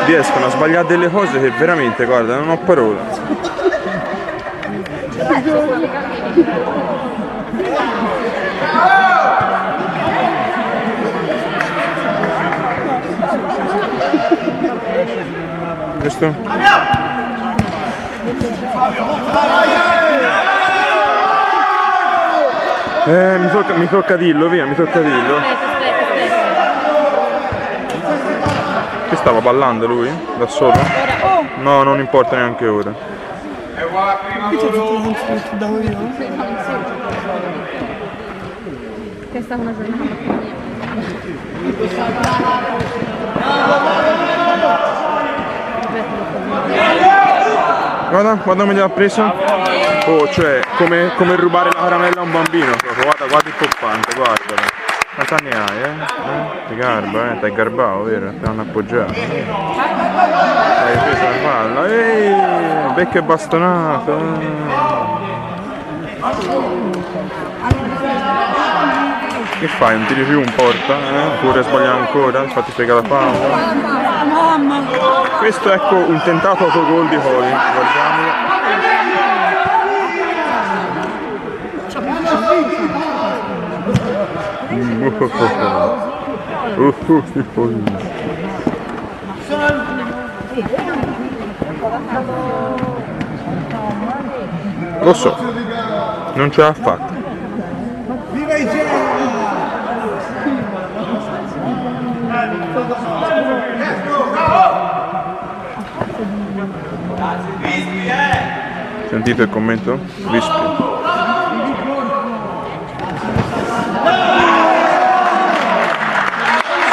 Riescono a sbagliare delle cose che veramente, guarda, non ho parole. Questo? Mi tocca dirlo, via, mi tocca dirlo. Che stava ballando lui? Da solo? No, non importa neanche ora. Che sta una giornata. Guarda, guarda come gli ha preso. Oh, cioè, come rubare la caramella a un bambino. Guarda, guarda il poppante, guardalo. Quanti anni hai, Ti garba, T'hai garbato, vero? Ti hanno appoggiato. Hai preso la palla. Ehi, becco e bastonato. Che fai? Non tiri più in porta? Oppure sbagli ancora? Infatti frega la palla. Questo ecco un tentato autogol di Poli. Guardiamolo. Lo so, non ce l'ha fatta. Sentite il commento? Vispi.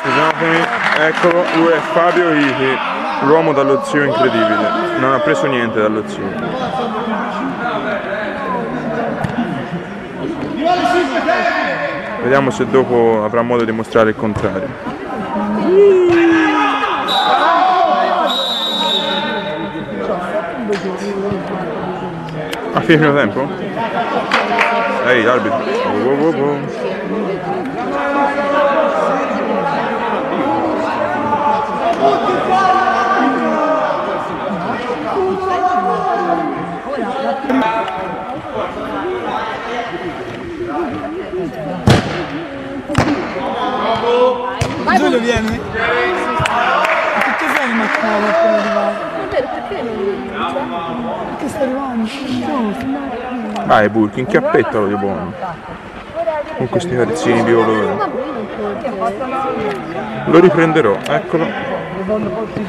Scusatemi, eccolo, lui è Fabio Iti, l'uomo dallo zio incredibile, non ha preso niente dallo zio. Vediamo se dopo avrà modo di mostrare il contrario. A fine primo tempo? Ehi, arbitro. Giulio vieni? Perché sei macchinato appena arrivato? Perché non? Perché stai arrivando? Dai Burki, in chiappetta di buono. Con questi carezzini viola. Lo riprenderò, eccolo.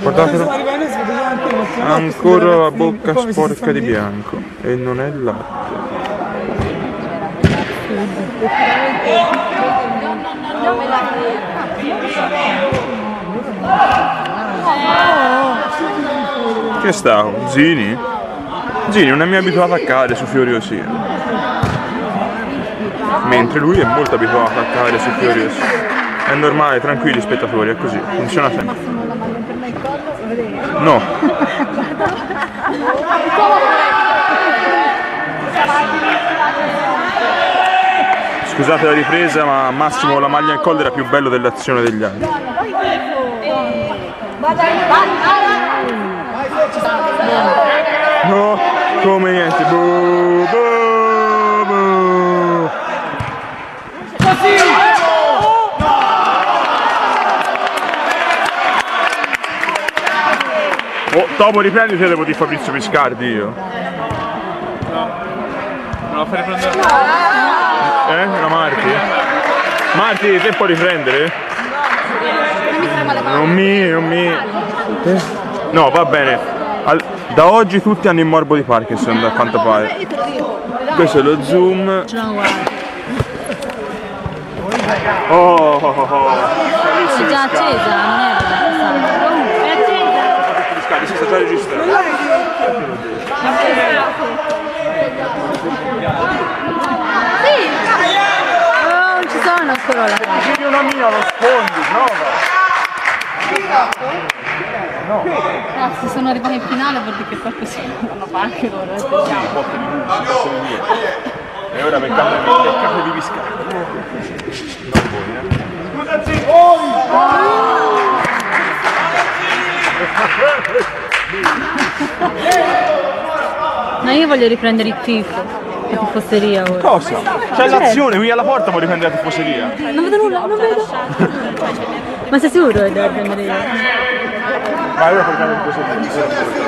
Guardatelo. Ancora la bocca sporca di bianco. E non è latte. Che sta? Zini? Zini non è mai abituato a cadere su Furiosino. Mentre lui è molto abituato a cadere su Furiosino. È normale, tranquilli spettatori, è così, funziona sempre. No. Scusate la ripresa, ma Massimo la maglia in collo era più bello dell'azione degli altri. No, come niente. Buh, buh, buh. Oh, dopo riprendi te devo di Fabrizio Piscardi io. No, non lo fai riprendere. La Marti? Marti, te puoi riprendere? Non mi... No, va bene. Da oggi tutti hanno il morbo di Parkinson, da quanto pare. Questo è lo zoom. Oh, È già accesa, non è? È accesa! Si sta già registrando. Sì! Non ci sono ancora la... Se una mina lo sfondi, prova! Ragazzi, sono arrivati in finale vuol dire che proprio si fanno anche loro. E ora per capo di Viscardi. Non voi, Ma io voglio riprendere il tifo, la tifoseria ora. Cosa? C'è l'azione qui alla porta, vuoi riprendere la tifoseria? Non vedo nulla, non vedo. Ma sei sicuro che devo riprendere io? Vai, ora puoi riprendere la tifoseria.